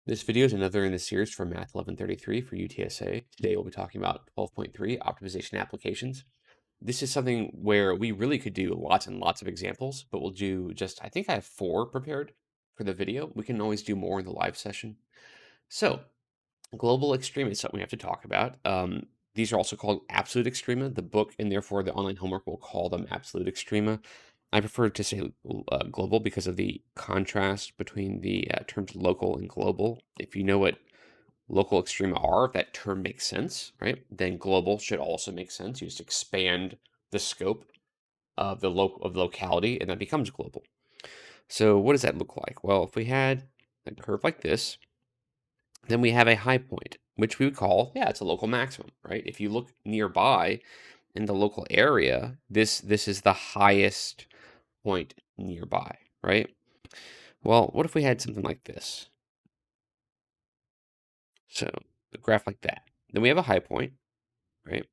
This video is another in the series for Math 1133 for UTSA. Today we'll be talking about 12.3 optimization applications. This is something where we really could do lots and lots of examples, but we'll do just, I think I have 4 prepared for the video. We can always do more in the live session. So, global extrema is something we have to talk about. These are also called absolute extrema. The book and therefore the online homework will call them absolute extrema. I prefer to say global because of the contrast between the terms local and global. If you know what local extrema are, if that term makes sense, right, then global should also make sense. You just expand the scope of the locality, and that becomes global. So what does that look like? Well, if we had a curve like this, then we have a high point, which we would call, yeah, it's a local maximum, right? If you look nearby in the local area, this is the highest point nearby, right? Well, what if we had something like this? So a graph like that. Then we have a high point, right?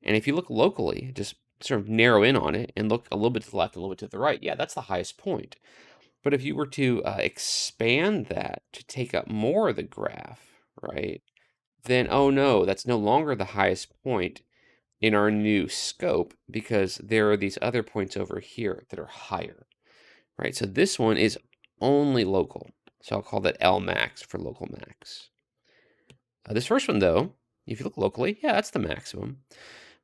And if you look locally, just sort of narrow in on it and look a little bit to the left, a little bit to the right, yeah, that's the highest point. But if you were to expand that to take up more of the graph, right, then, oh no, that's no longer the highest point in our new scope because there are these other points over here that are higher, right? So this one is only local. So I'll call that L max for local max. This first one, though, if you look locally, yeah, that's the maximum.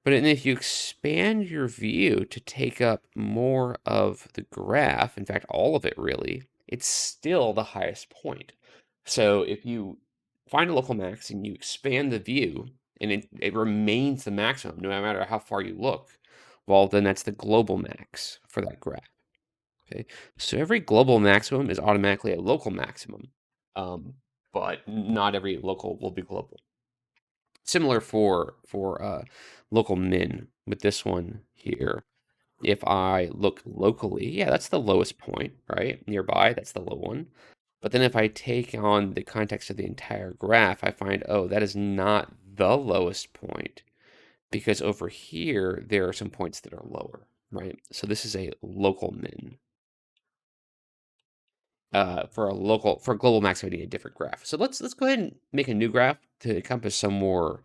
But then if you expand your view to take up more of the graph, in fact, all of it really, it's still the highest point. So if you find a local max and you expand the view and it remains the maximum no matter how far you look, well, then that's the global max for that graph. Okay, so every global maximum is automatically a local maximum, um, but not every local will be global. Similar for local min with this one here. If I look locally, yeah, that's the lowest point, right? Nearby, that's the low one. But then if I take on the context of the entire graph, I find, oh, that is not the lowest point because over here, there are some points that are lower, right? So this is a local min. For a global max, I need a different graph. So let's go ahead and make a new graph to encompass some more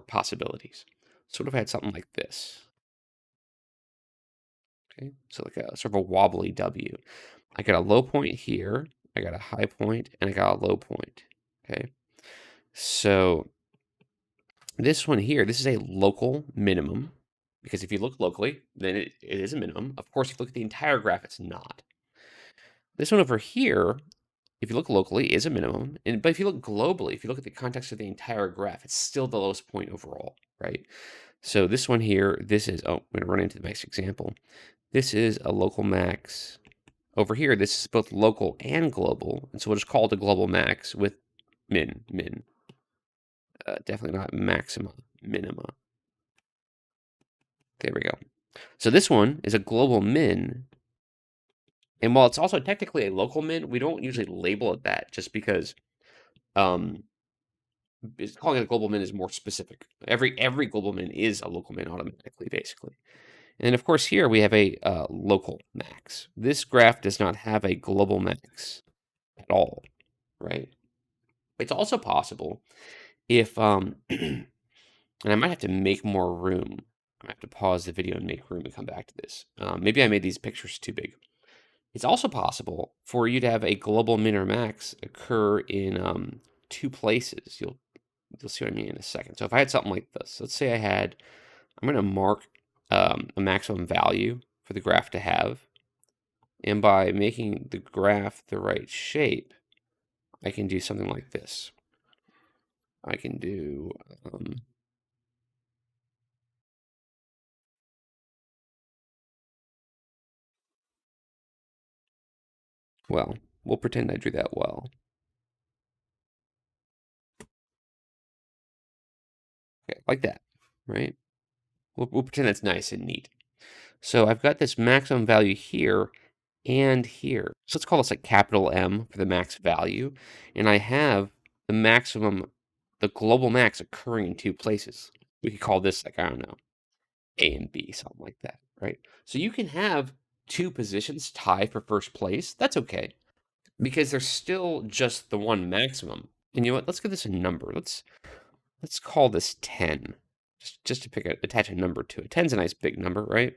possibilities. So what if I had something like this? Okay, so like a sort of a wobbly W. I got a low point here, I got a high point, and I got a low point. Okay, so this one here, this is a local minimum because if you look locally, then it is a minimum. Of course, if you look at the entire graph, it's not. This one over here, if you look locally, is a minimum. But if you look globally, if you look at the context of the entire graph, it's still the lowest point overall, right? So this one here, this is, oh, I'm going to run into the next example. This is a local max. Over here, this is both local and global. And so we'll just call it a global max with min. Definitely not maxima, minima. There we go. So this one is a global min. And while it's also technically a local min, we don't usually label it that just because calling it a global min is more specific. Every global min is a local min automatically, basically. And of course, here we have a local max. This graph does not have a global max at all, right? It's also possible if, and I might have to make more room. I have to pause the video and make room and come back to this. Maybe I made these pictures too big. It's also possible for you to have a global min or max occur in 2 places. You'll see what I mean in a second. So if I had something like this, let's say I'm going to mark a maximum value for the graph to have. And by making the graph the right shape, I can do something like this. I can do, well, we'll pretend I drew that well. Okay, like that, right? We'll pretend that's nice and neat. So I've got this maximum value here and here. So let's call this like capital M for the max value. And I have the maximum, the global max occurring in 2 places. We could call this like, I don't know, A and B, something like that, right? So you can have 2 positions tie for first place. That's okay. because there's still just the one maximum. And you know what? Let's give this a number. Let's call this 10. Just to attach a number to it. 10's a nice big number, right?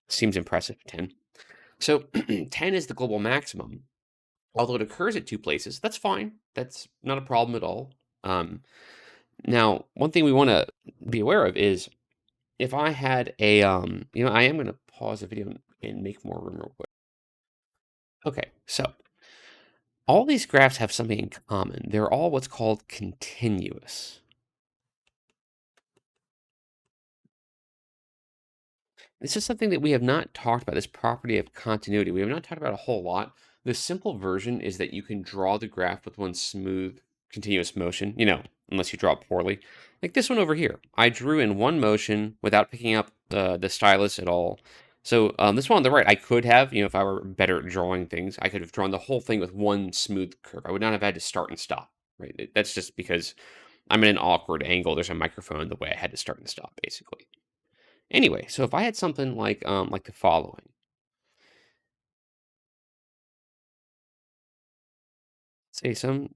Seems impressive, 10. So 10 is the global maximum. Although it occurs at two places, that's fine. That's not a problem at all. Now, one thing we want to be aware of is if I had a, I am going to pause the video and make more room real quick. Okay, so all these graphs have something in common. They're all what's called continuous. This is something that we have not talked about, this property of continuity. We have not talked about a whole lot. The simple version is that you can draw the graph with one smooth, continuous motion, unless you draw it poorly. Like this one over here. I drew in one motion without picking up the stylus at all. So this one on the right, I could have, if I were better at drawing things, I could have drawn the whole thing with one smooth curve. I would not have had to start and stop, right? That's just because I'm in an awkward angle. There's a microphone in the way. I had to start and stop, basically. Anyway, so if I had something like the following, say some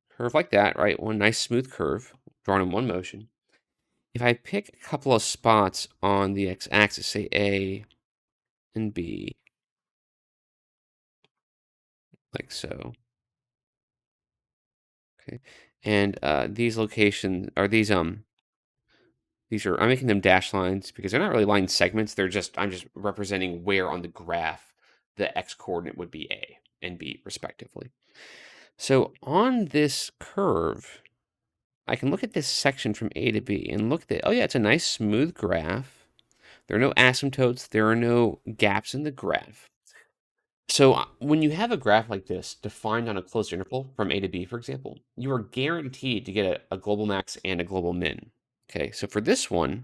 curve like that, right? One nice smooth curve drawn in one motion. If I pick a couple of spots on the x-axis, say A and B, like so, okay, and these locations are these are I'm making them dash lines because they're not really line segments. I'm just representing where on the graph the x coordinate would be A and B respectively. So on this curve, I can look at this section from A to B and look at, oh yeah, it's a nice smooth graph. There are no asymptotes. There are no gaps in the graph. So when you have a graph like this defined on a closed interval from A to B, for example, you are guaranteed to get a global max and a global min. Okay, so for this one,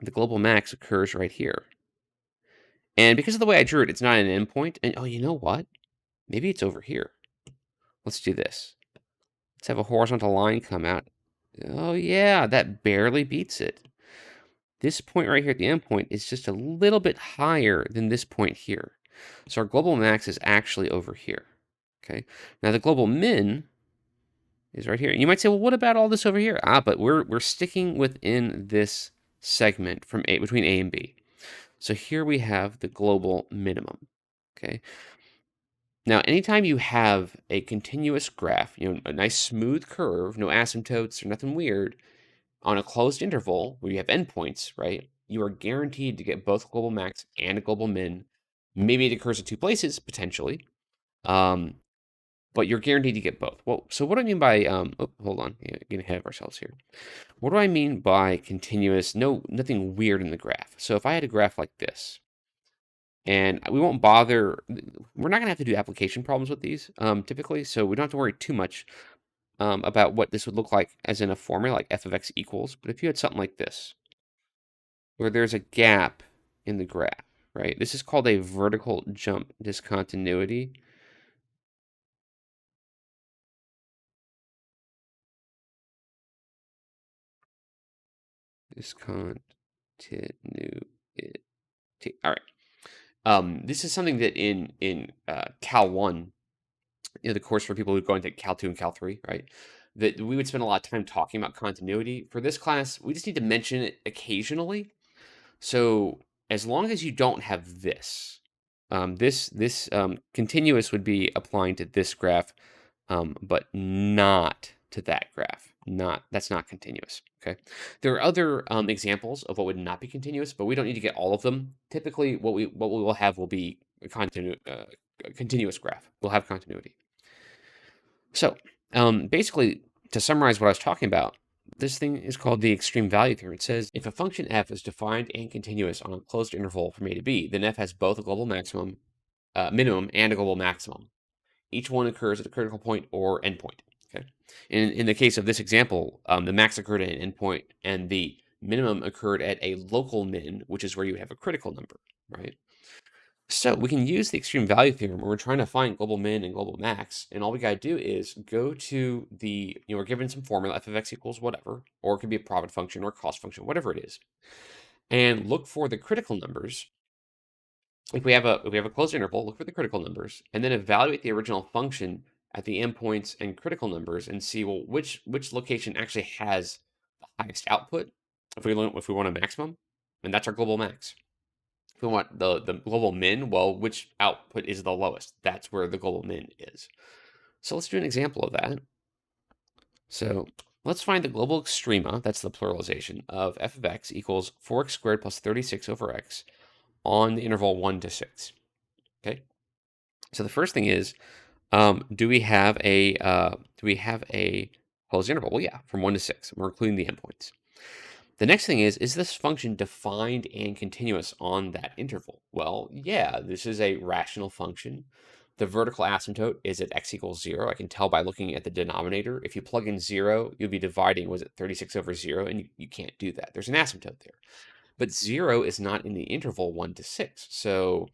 the global max occurs right here. And because of the way I drew it, it's not an endpoint. And oh, you know what? Maybe it's over here. Let's do this. Let's have a horizontal line come out. Oh yeah, that barely beats it. This point right here at the endpoint is just a little bit higher than this point here. So our global max is actually over here. Okay. Now the global min is right here. And you might say, well, what about all this over here? But we're sticking within this segment from between A and B. So here we have the global minimum. Okay. Now, anytime you have a continuous graph, a nice smooth curve, no asymptotes or nothing weird, on a closed interval where you have endpoints, right? You are guaranteed to get both global max and a global min. Maybe it occurs in two places, potentially. But you're guaranteed to get both. Well, so what do I mean by hold on, getting ahead of ourselves here. What do I mean by continuous? Nothing weird in the graph. So if I had a graph like this, and we won't bother, we're not gonna have to do application problems with these typically, so we don't have to worry too much about what this would look like as in a formula like f of x equals. But if you had something like this, where there's a gap in the graph, right? This is called a vertical jump discontinuity. Discontinuity. All right. This is something that in Cal 1, the course for people who go into Cal 2 and Cal 3, right? That we would spend a lot of time talking about continuity. For this class, we just need to mention it occasionally. So as long as you don't have this, this continuous would be applying to this graph, but not to that graph. That's not continuous. Okay. There are other examples of what would not be continuous, but we don't need to get all of them. Typically, what we will have will be a continuous graph. We'll have continuity. So basically, to summarize what I was talking about, this thing is called the extreme value theorem. It says if a function f is defined and continuous on a closed interval from A to B, then f has both a global minimum and a global maximum. Each one occurs at a critical point or endpoint. Okay. In the case of this example, the max occurred at an endpoint, and the minimum occurred at a local min, which is where you have a critical number, right? So we can use the extreme value theorem when we're trying to find global min and global max, and all we got to do is go to we're given some formula, f of x equals whatever, or it could be a profit function or a cost function, whatever it is, and look for the critical numbers if we have a closed interval, look for the critical numbers, and then evaluate the original function at the endpoints and critical numbers, and see, well, which location actually has the highest output. If we want a maximum, and that's our global max. If we want the global min, well, which output is the lowest? That's where the global min is. So let's do an example of that. So let's find the global extrema, that's the pluralization, of f of x equals 4x squared plus 36 over x on the interval 1 to 6. Okay. So the first thing is, do we have a closed interval? Well, yeah, from 1 to 6. We're including the endpoints. The next thing is this function defined and continuous on that interval? Well, yeah, this is a rational function. The vertical asymptote is at x equals 0. I can tell by looking at the denominator. If you plug in 0, you'll be dividing, was it 36 over 0? And you can't do that. There's an asymptote there. But 0 is not in the interval 1 to 6. So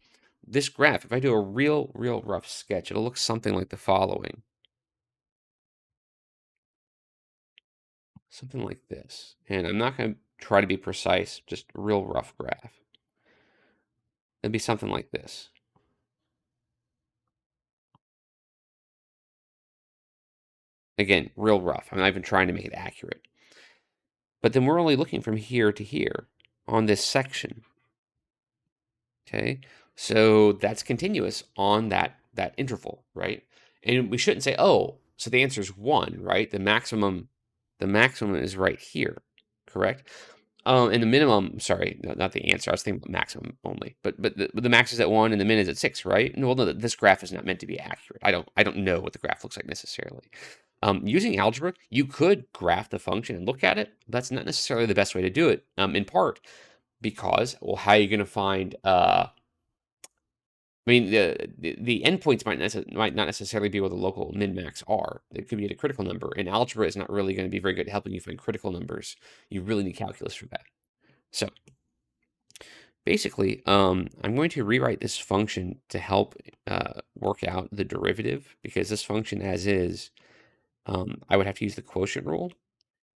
this graph, if I do a real rough sketch, it'll look something like the following. Something like this. And I'm not going to try to be precise, just a real rough graph. It'd be something like this. Again, real rough. I'm not even trying to make it accurate. But then we're only looking from here to here on this section. Okay, so that's continuous on that interval, right? And we shouldn't say, oh, so the answer is 1, right? The maximum is right here, correct? And the minimum, sorry, no, not the answer. I was thinking about maximum only, but the max is at 1 and the min is at 6, right? And well, no, this graph is not meant to be accurate. I don't know what the graph looks like necessarily. Using algebra, you could graph the function and look at it. That's not necessarily the best way to do it. In part because, well, how are you going to find? I mean, the endpoints might not necessarily be where the local min max are. It could be at a critical number, and algebra is not really going to be very good at helping you find critical numbers. You really need calculus for that. So basically, I'm going to rewrite this function to help work out the derivative, because this function as is, I would have to use the quotient rule,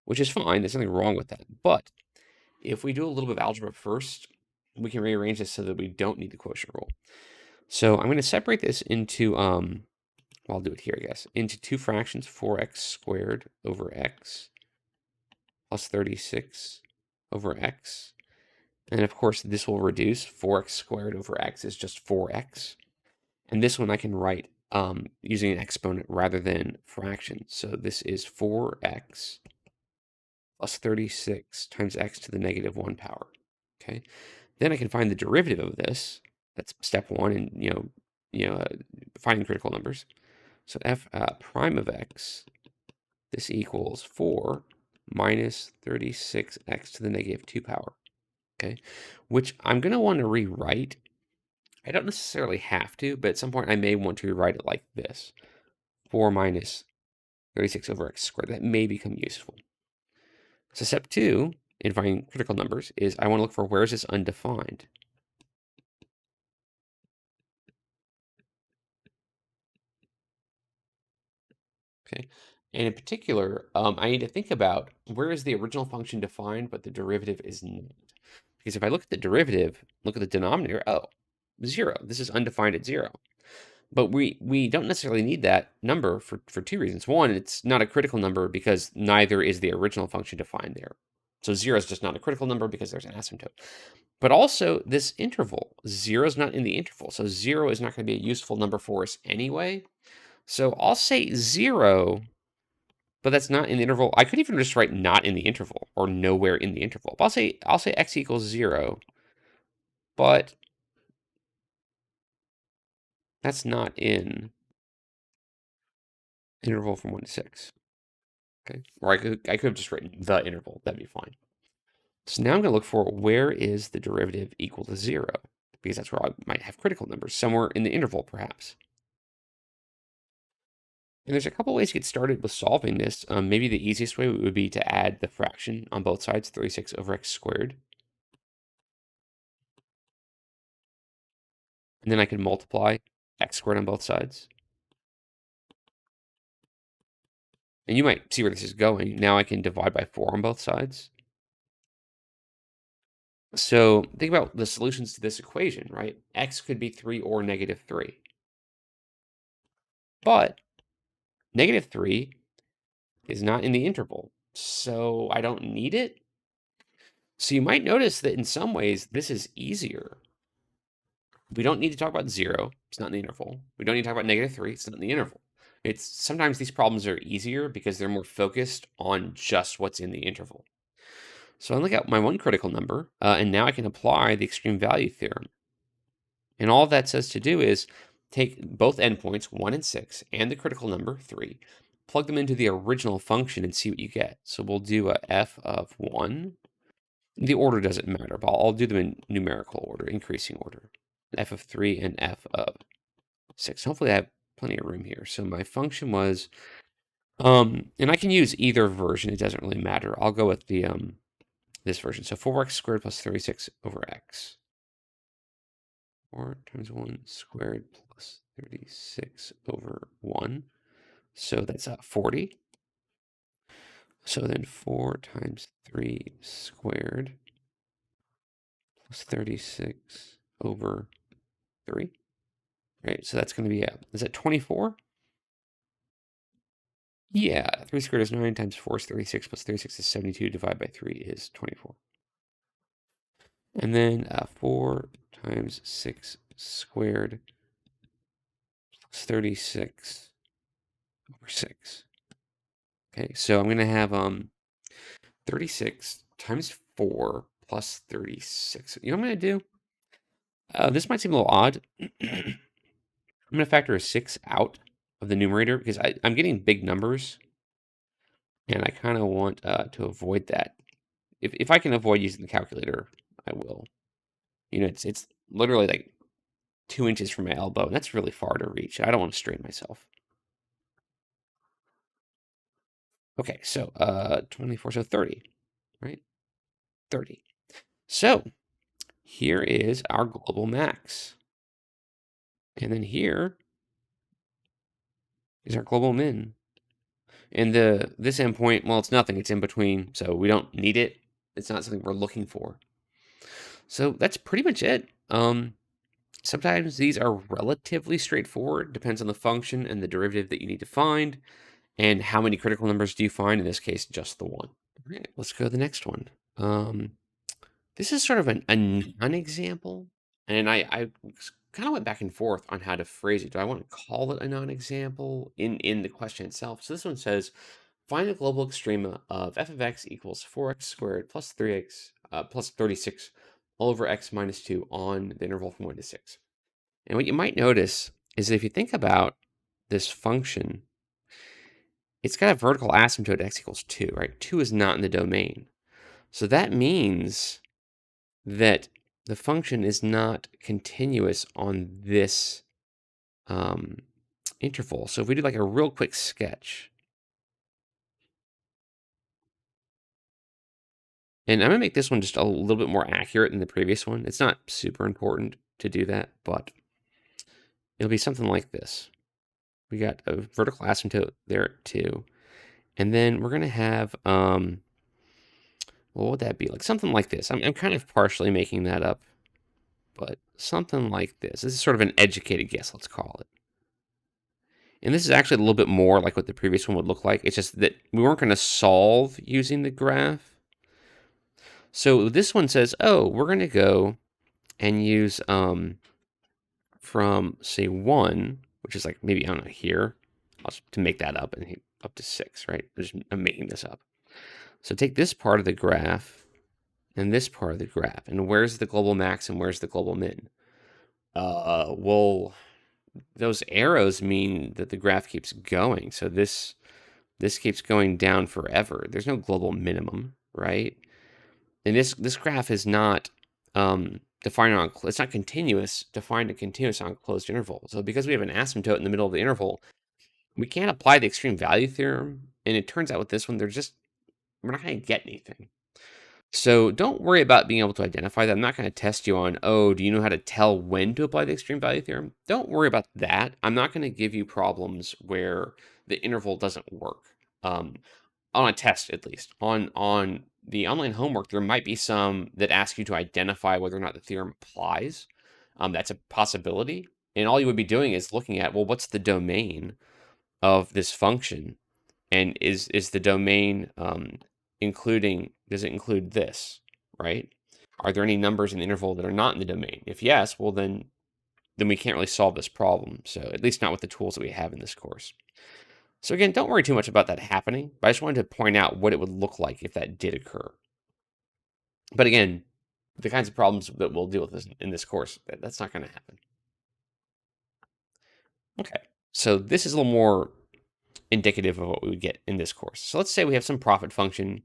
which is fine. There's nothing wrong with that. But if we do a little bit of algebra first, we can rearrange this so that we don't need the quotient rule. So I'm going to separate this into, well, I'll do it here, I guess, into two fractions, 4x squared over x plus 36 over x. And of course, this will reduce. 4x squared over x is just 4x. And this one I can write using an exponent rather than fractions. So this is 4x plus 36 times x to the negative 1 power. Okay. Then I can find the derivative of this. That's step 1 in finding critical numbers. So f prime of x, this equals 4 minus 36x to the negative 2 power. Okay, which I'm going to want to rewrite. I don't necessarily have to, but at some point I may want to rewrite it like this. 4 minus 36 over x squared. That may become useful. So step 2 in finding critical numbers is I want to look for where is this undefined. Okay, and in particular, I need to think about where is the original function defined, but the derivative is not. Because if I look at the derivative, look at the denominator, oh, 0. This is undefined at 0. But we don't necessarily need that number for two reasons. One, it's not a critical number because neither is the original function defined there. So 0 is just not a critical number because there's an asymptote. But also this interval, 0 is not in the interval. So 0 is not going to be a useful number for us anyway. So I'll say 0, but that's not in the interval. I could even just write not in the interval or nowhere in the interval. But I'll say x equals 0, but that's not in interval from 1 to 6. Okay, or I could have just written the interval. That'd be fine. So now I'm going to look for where is the derivative equal to 0, because that's where I might have critical numbers, somewhere in the interval perhaps. And there's a couple ways to get started with solving this. Maybe the easiest way would be to add the fraction on both sides, 36 over x squared. And then I can multiply x squared on both sides. And you might see where this is going. Now I can divide by 4 on both sides. So think about the solutions to this equation, right? X could be 3 or -3. But -3 is not in the interval, so I don't need it. So you might notice that in some ways this is easier. We don't need to talk about 0, it's not in the interval. We don't need to talk about -3, it's not in the interval. It's sometimes these problems are easier because they're more focused on just what's in the interval. So I look at my one critical number, and now I can apply the extreme value theorem. And all that says to do is take both endpoints, 1 and 6, and the critical number, 3, plug them into the original function and see what you get. So we'll do a f of 1. The order doesn't matter, but I'll do them in numerical order, increasing order. F of 3 and f of 6. Hopefully I have plenty of room here. So my function was, and I can use either version. It doesn't really matter. I'll go with the this version. So 4x squared plus 36 over x. 4 times 1 squared plus 36 over 1. So that's 40. So then 4 times 3 squared plus 36 over 3. Right, so that's going to be, is that 24? Yeah, 3 squared is 9 times 4 is 36 plus 36 is 72 divided by 3 is 24. And then 4 times 6 squared plus 36 over 6. Okay, so I'm going to have 36 times 4 plus 36. You know what I'm going to do? This might seem a little odd. I'm going to factor a 6 out of the numerator because I'm getting big numbers, and I kind of want to avoid that. If I can avoid using the calculator, I will. You know, it's literally like 2 inches from my elbow, and that's really far to reach. I don't want to strain myself. Okay, so 24, so 30, right? 30. So here is our global max. And then here is our global min. And this endpoint, well, it's nothing. It's in between, so we don't need it. It's not something we're looking for. So that's pretty much it. Sometimes these are relatively straightforward. Depends on the function and the derivative that you need to find, and how many critical numbers do you find. In this case, just the one. All right, let's go to the next one. This is sort of a non-example, and I kind of went back and forth on how to phrase it. Do I want to call it a non-example in the question itself? So this one says, find the global extrema of f of x equals 4x squared plus 3x plus 36 all over x minus 2 on the interval from 1 to 6. And what you might notice is that if you think about this function, it's got a vertical asymptote at x equals 2, right? 2 is not in the domain. So that means that the function is not continuous on this interval. So if we do like a real quick sketch, and I'm going to make this one just a little bit more accurate than the previous one. It's not super important to do that, but it'll be something like this. We got a vertical asymptote there at 2. And then we're going to have, what would that be? Like something like this. I'm kind of partially making that up, but something like this. This is sort of an educated guess, let's call it. And this is actually a little bit more like what the previous one would look like. It's just that we weren't going to solve using the graph. So this one says, oh, we're going to go and use from, say, 1, which is like maybe, I don't know, here, to make that up, and up to 6, right? I'm making this up. So take this part of the graph and this part of the graph. And where's the global max and where's the global min? Well, those arrows mean that the graph keeps going. So this keeps going down forever. There's no global minimum, right? And this graph is not defined on, it's not continuous, defined and continuous on a closed interval. So because we have an asymptote in the middle of the interval, we can't apply the extreme value theorem. And it turns out with this one, we're not going to get anything. So don't worry about being able to identify that. I'm not going to test you on, oh, do you know how to tell when to apply the extreme value theorem? Don't worry about that. I'm not going to give you problems where the interval doesn't work. On a test, at least. On the online homework, there might be some that ask you to identify whether or not the theorem applies. That's a possibility. And all you would be doing is looking at, well, what's the domain of this function? And is the domain does it include this, right? Are there any numbers in the interval that are not in the domain? If yes, well, then we can't really solve this problem. So at least not with the tools that we have in this course. So again, don't worry too much about that happening, but I just wanted to point out what it would look like if that did occur. But again, the kinds of problems that we'll deal with in this course, that's not going to happen. Okay, so this is a little more indicative of what we would get in this course. So let's say we have some profit function.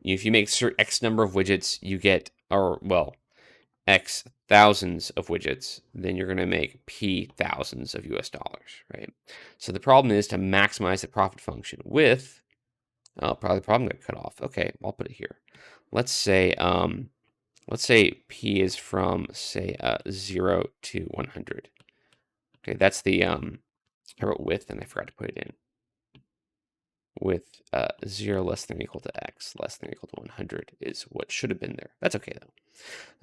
If you make X number of widgets, you get, or well, X thousands of widgets, then you're going to make P thousands of US dollars, right? So the problem is to maximize the profit function with, probably the problem got cut off. Okay, I'll put it here. Let's say P is from, say, 0 to 100. Okay, that's the, I wrote with and I forgot to put it in. With 0 less than or equal to X less than or equal to 100 is what should have been there. That's okay, though.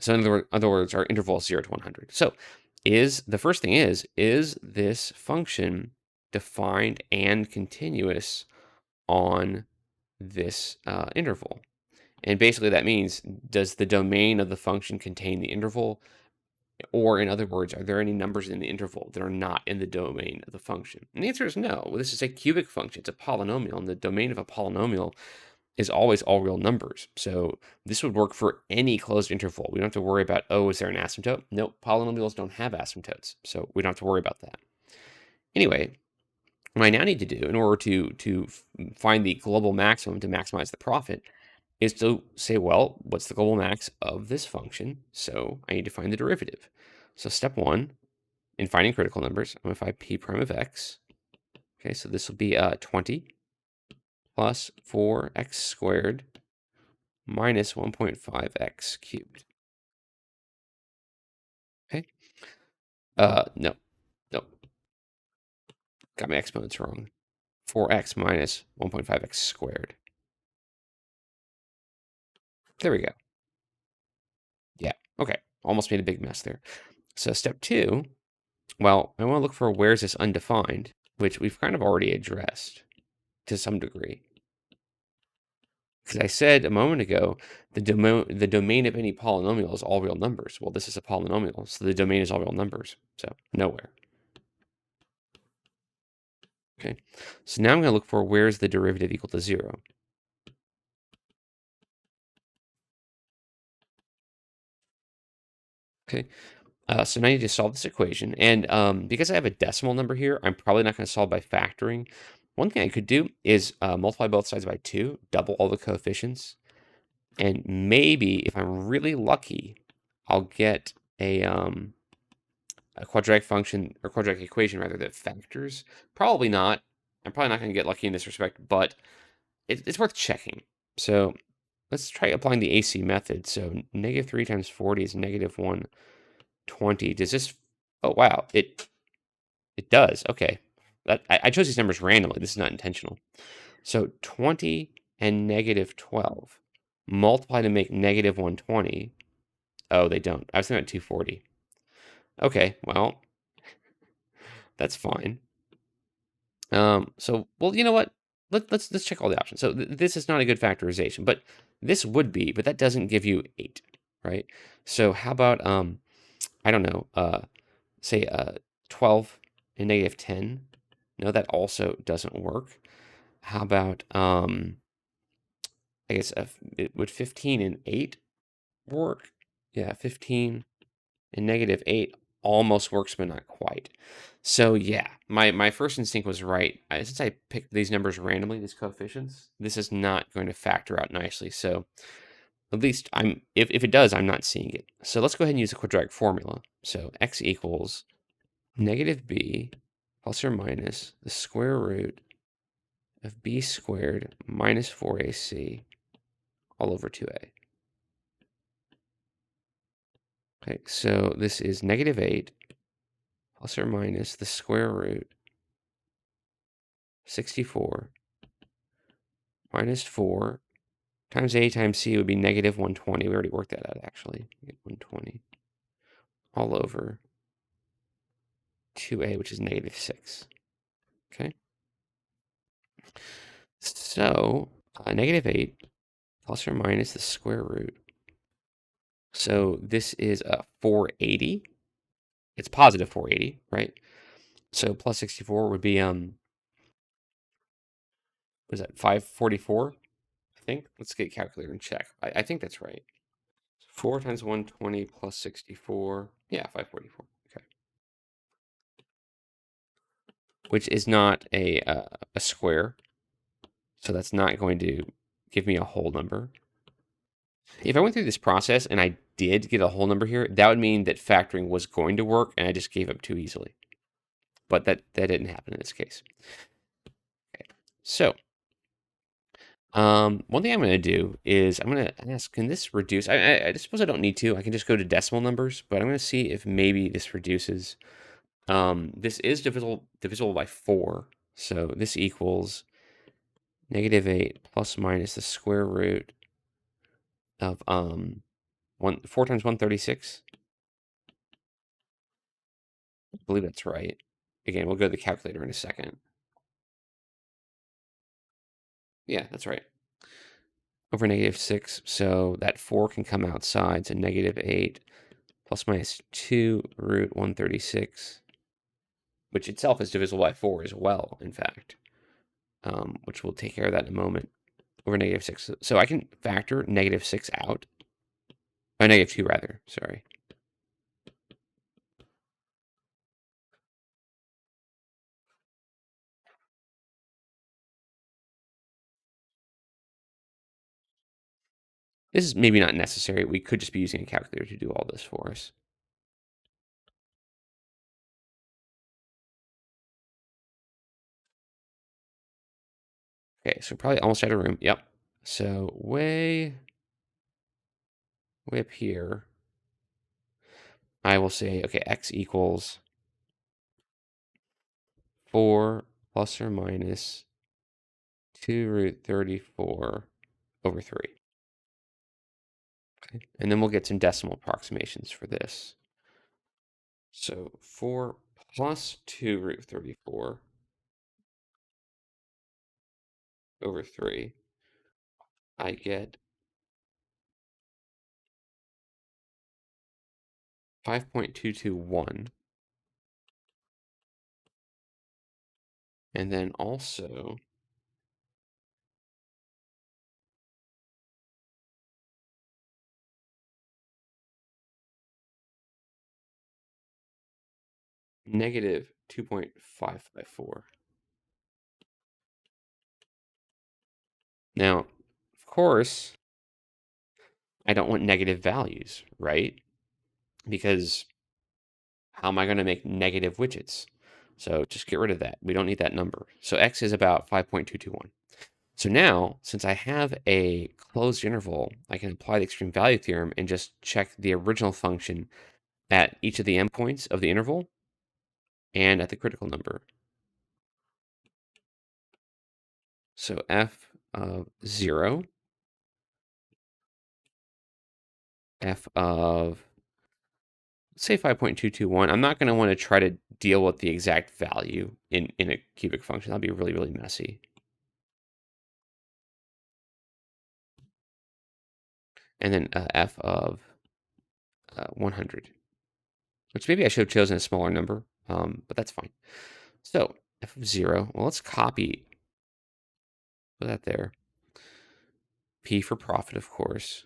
So in other words, our interval is 0 to 100. So the first thing is this function defined and continuous on this interval? And basically that means, does the domain of the function contain the interval? Or in other words, are there any numbers in the interval that are not in the domain of the function? And the answer is no. Well, this is a cubic function. It's a polynomial, and the domain of a polynomial is always all real numbers. So this would work for any closed interval. We don't have to worry about, oh, is there an asymptote? Nope, polynomials don't have asymptotes, so we don't have to worry about that. Anyway, what I now need to do in order to find the global maximum to maximize the profit is to say, well, what's the global max of this function? So I need to find the derivative. So step one, in finding critical numbers, I'm going to find p prime of x. Okay, so this will be 20 plus 4x squared minus 1.5x cubed. Okay. No. Got my exponents wrong. 4x minus 1.5x squared. There we go. Yeah, okay. Almost made a big mess there. So step two, well, I want to look for where's this undefined, which we've kind of already addressed to some degree. Because I said a moment ago, the domain of any polynomial is all real numbers. Well, this is a polynomial, so the domain is all real numbers. So nowhere. Okay, so now I'm going to look for where's the derivative equal to 0. Okay, so now I need to solve this equation. And because I have a decimal number here, I'm probably not going to solve by factoring. One thing I could do is multiply both sides by 2, double all the coefficients, and maybe, if I'm really lucky, I'll get a quadratic function, or quadratic equation rather, that factors. Probably not. I'm probably not going to get lucky in this respect, but it's worth checking. So let's try applying the AC method. So negative 3 times 40 is negative 120. Does this... Oh, wow. It does. Okay. I chose these numbers randomly. This is not intentional. So 20 and negative 12 multiply to make negative 120. Oh, they don't. I was thinking about 240. Okay, well, that's fine. So, well, you know what? Let's check all the options. So this is not a good factorization, but this would be, but that doesn't give you 8, right? So how about I don't know, say 12 and negative 10? No, that also doesn't work. How about I guess it would 15 and 8 work? Yeah, 15 and negative 8 almost works, but not quite. So yeah, my first instinct was right. Since I picked these numbers randomly, these coefficients, this is not going to factor out nicely. So at least if it does, I'm not seeing it. So let's go ahead and use the quadratic formula. So x equals negative b plus or minus the square root of b squared minus 4ac all over 2a. Okay, so this is negative 8 plus or minus the square root 64 minus 4 times A times C would be negative 120. We already worked that out, actually. We get 120 all over 2A, which is negative 6. Okay? So, negative 8 plus or minus the square root. So this is a 480. It's positive 480, right? So plus 64 would be, what is that, 544, I think? Let's get a calculator and check. I think that's right. 4 times 120 plus 64. Yeah, 544. Okay. Which is not a square. So that's not going to give me a whole number. If I went through this process and I did get a whole number here, that would mean that factoring was going to work and I just gave up too easily. But that didn't happen in this case. Okay. So, one thing I'm going to do is I'm going to ask, can this reduce? I suppose I don't need to. I can just go to decimal numbers, but I'm going to see if maybe this reduces. This is divisible by 4. So this equals negative 8 plus minus the square root of 4 times 136. I believe that's right. Again, we'll go to the calculator in a second. Yeah, that's right. Over negative 6, so that 4 can come outside, so negative 8 plus minus 2 root 136, which itself is divisible by 4 as well, in fact, which we'll take care of that in a moment, over negative 6. So I can factor negative 6 out, or negative 2 rather, sorry. This is maybe not necessary. We could just be using a calculator to do all this for us. Okay, so probably almost out of room. Yep. So way up here, I will say, okay, x equals 4 plus or minus 2 root 34 over 3. Okay, and then we'll get some decimal approximations for this. So 4 plus 2 root 34 over 3, I get 5.221. And then also negative 2.554. Now, of course, I don't want negative values, right? Because how am I going to make negative widgets? So just get rid of that. We don't need that number. So x is about 5.221. So now, since I have a closed interval, I can apply the extreme value theorem and just check the original function at each of the endpoints of the interval and at the critical number. So f of 0, f of, let's say 5.221. I'm not going to want to try to deal with the exact value in a cubic function. That'll be really, really messy. And then f of 100, which maybe I should have chosen a smaller number, but that's fine. So f of 0, well, let's copy, put that there. P for profit, of course.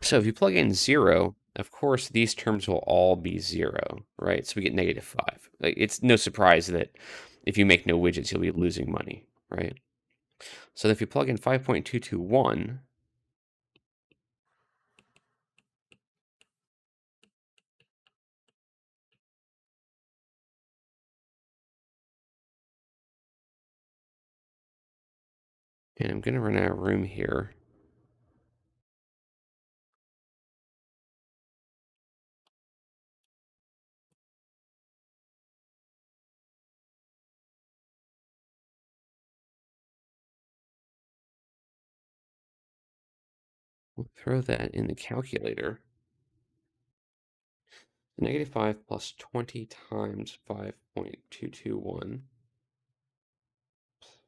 So if you plug in 0, of course, these terms will all be 0, right? So we get negative 5. Like, it's no surprise that if you make no widgets, you'll be losing money, right? So if you plug in 5.221, and I'm going to run out of room here. We'll throw that in the calculator. Negative 5 plus 20 times 5.221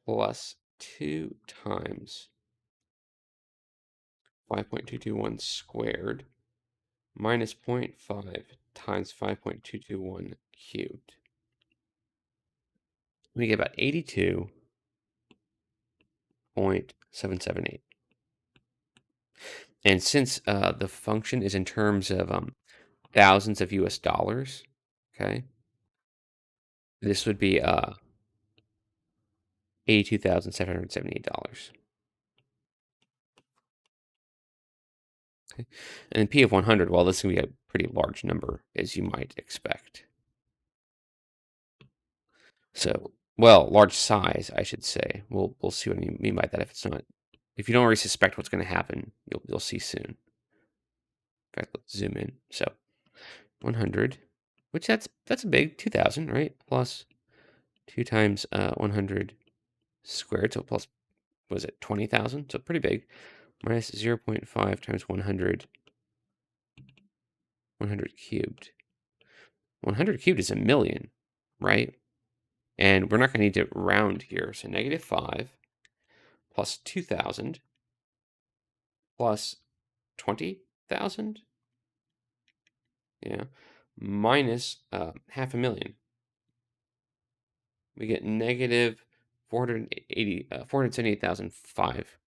plus 2 times 5.221 squared minus 0.5 times 5.221 cubed. We get about 82.778. And since the function is in terms of thousands of US dollars, okay, this would be $82,778. Okay. And then P of 100, well, this is going to be a pretty large number, as you might expect. So, well, large size, I should say. We'll see what I mean by that. If you don't already suspect what's going to happen, you'll see soon. In fact, let's zoom in. So, 100, which that's a big 2,000, right? Plus 2 times 100 squared, so plus, what was it, 20,000? So pretty big. Minus 0.5 times 100 cubed. 100 cubed is a million, right? And we're not going to need to round here. So negative 5 plus 2,000 plus 20,000, yeah, minus 500,000. We get negative 478,005.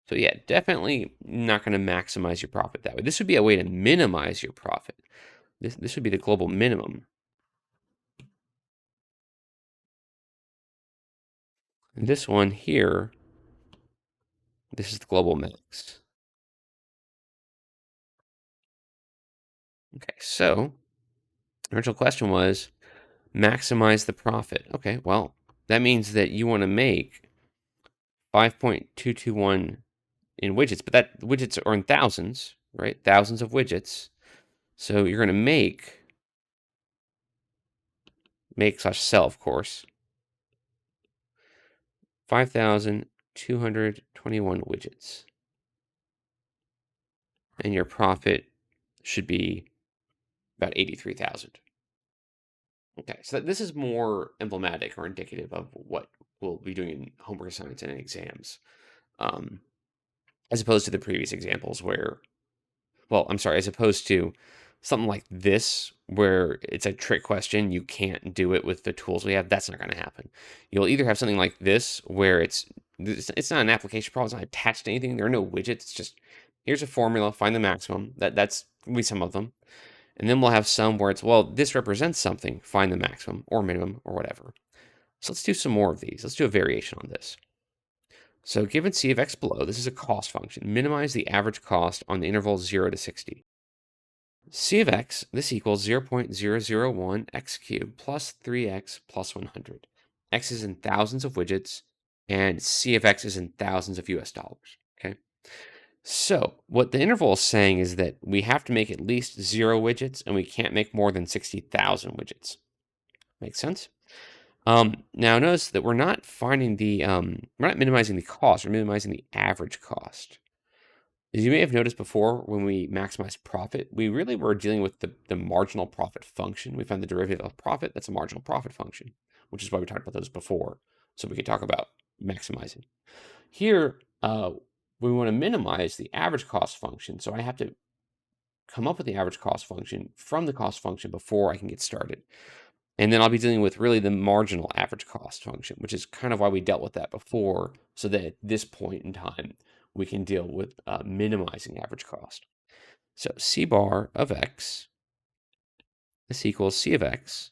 So yeah, definitely not going to maximize your profit that way. This would be a way to minimize your profit. This would be the global minimum. And this one here, this is the global max. Okay, so the original question was maximize the profit. Okay, well, that means that you want to make 5.221 in widgets, but that widgets are in thousands, right? Thousands of widgets. So you're going to make/sell, of course, 5,221 widgets. And your profit should be about 83,000. Okay, so this is more emblematic or indicative of what we'll be doing in homework assignments and in exams, um, as opposed to the previous examples where, well, I'm sorry, as opposed to something like this where it's a trick question, you can't do it with the tools we have. That's not going to happen. You'll either have something like this where it's not an application problem, it's not attached to anything. There are no widgets. It's just here's a formula, find the maximum. That's gonna be some of them. And then we'll have some where it's, well, this represents something, find the maximum or minimum or whatever. So let's do some more of these. Let's do a variation on this. So given c of x below, this is a cost function. Minimize the average cost on the interval 0 to 60. C of x, this equals 0.001 x cubed plus 3x plus 100. X is in thousands of widgets, and C of x is in thousands of US dollars, okay? So what the interval is saying is that we have to make at least 0 widgets, and we can't make more than 60,000 widgets. Makes sense? Now notice that we're not finding we're not minimizing the cost, we're minimizing the average cost. As you may have noticed before, when we maximize profit, we really were dealing with the marginal profit function. We found the derivative of profit, that's a marginal profit function, which is why we talked about those before. So we could talk about maximizing. Here, we want to minimize the average cost function. So I have to come up with the average cost function from the cost function before I can get started. And then I'll be dealing with really the marginal average cost function, which is kind of why we dealt with that before, so that at this point in time, we can deal with minimizing average cost. So C bar of x, this equals C of x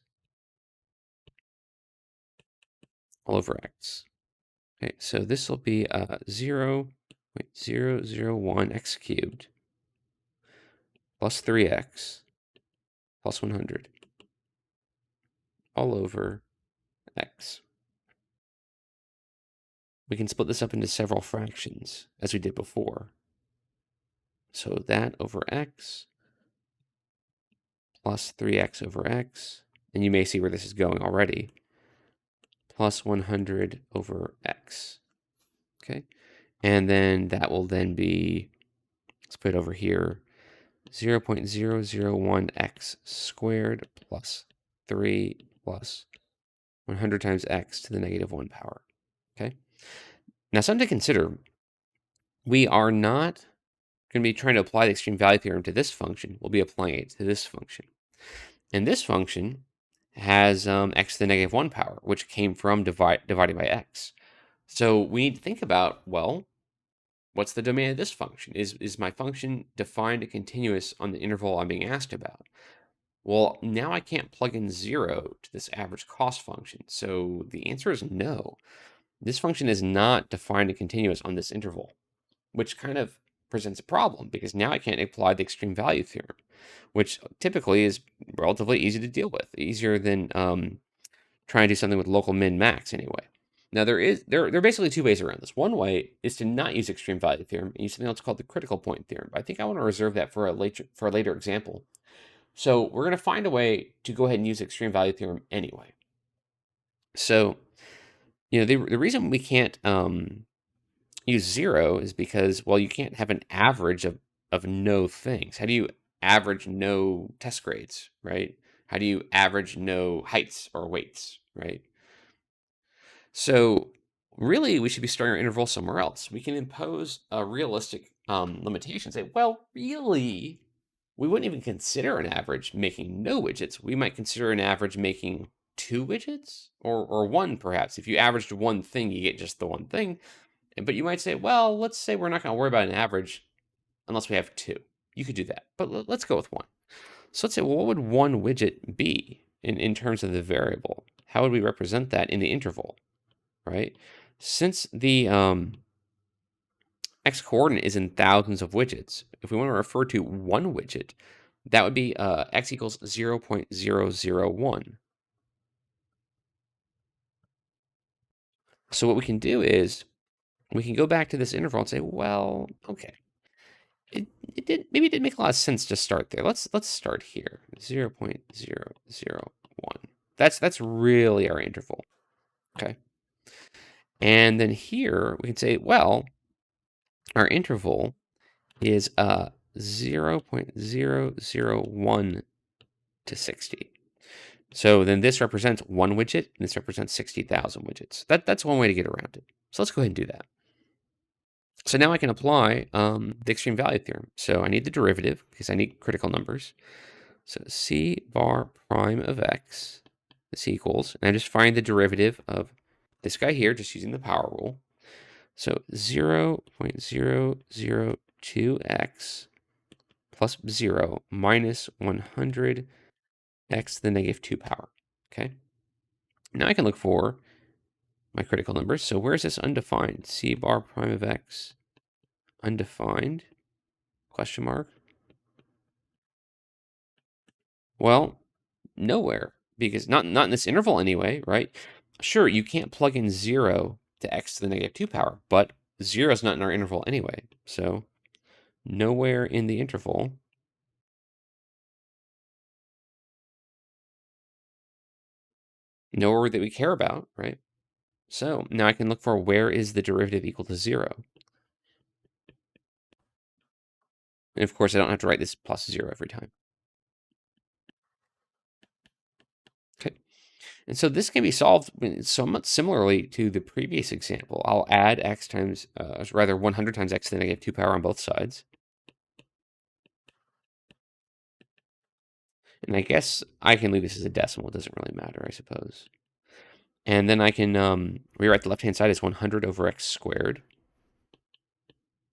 all over x. Okay, so this will be 0.001 x cubed plus 3x plus 100 all over x. We can split this up into several fractions, as we did before. So that over x plus 3x over x, and you may see where this is going already, plus 100 over x. Okay, and then that will then be, let's put it over here, 0.001x squared plus 3 plus 100 times x to the negative 1 power. Okay, now something to consider. We are not going to be trying to apply the extreme value theorem to this function. We'll be applying it to this function. And this function has x to the negative 1 power, which came from dividing by x. So we need to think about, well, what's the domain of this function? Is my function defined and continuous on the interval I'm being asked about? Well, now I can't plug in 0 to this average cost function. So the answer is no. This function is not defined and continuous on this interval, which kind of presents a problem because now I can't apply the extreme value theorem, which typically is relatively easy to deal with, easier than trying to do something with local min max anyway. Now there are basically two ways around this. One way is to not use extreme value theorem and use something else called the critical point theorem. But I think I want to reserve that for a later example. So we're going to find a way to go ahead and use extreme value theorem anyway. So, the reason we can't use 0 is because, well, you can't have an average of no things. How do you average no test grades, right? How do you average no heights or weights, right? So really, we should be storing our interval somewhere else. We can impose a realistic limitation. Say, well, really, we wouldn't even consider an average making no widgets. We might consider an average making 2 widgets or 1, perhaps. If you averaged one thing, you get just the one thing. But you might say, well, let's say we're not going to worry about an average unless we have 2. You could do that, but let's go with 1. So let's say, well, what would one widget be in terms of the variable? How would we represent that in the interval, right? Since the x-coordinate is in thousands of widgets, if we want to refer to one widget, that would be x equals 0.001. So what we can do is we can go back to this interval and say, well, okay, maybe it didn't make a lot of sense to start there. Let's start here, 0.001. That's really our interval, okay? And then here we can say, well, our interval is 0.001 to 60. So then this represents one widget, and this represents 60,000 widgets. That's one way to get around it. So let's go ahead and do that. So now I can apply the extreme value theorem. So I need the derivative because I need critical numbers. So c bar prime of x is equals, and I just find the derivative of this guy here, just using the power rule. So 0.002x plus 0 minus 100 x to the negative 2 power. Okay. Now I can look for my critical numbers. So where is this undefined? C bar prime of x undefined? Question mark. Well, nowhere, because not in this interval anyway, right? Sure, you can't plug in 0 to x to the negative 2 power, but 0 is not in our interval anyway. So nowhere in the interval. Nowhere that we care about, right? So now I can look for where is the derivative equal to 0. And of course, I don't have to write this plus 0 every time. Okay. And so this can be solved somewhat similarly to the previous example. I'll add x times, rather 100 times x to the negative 2 power on both sides. And I guess I can leave this as a decimal. It doesn't really matter, I suppose. And then I can rewrite the left-hand side as 100 over x squared.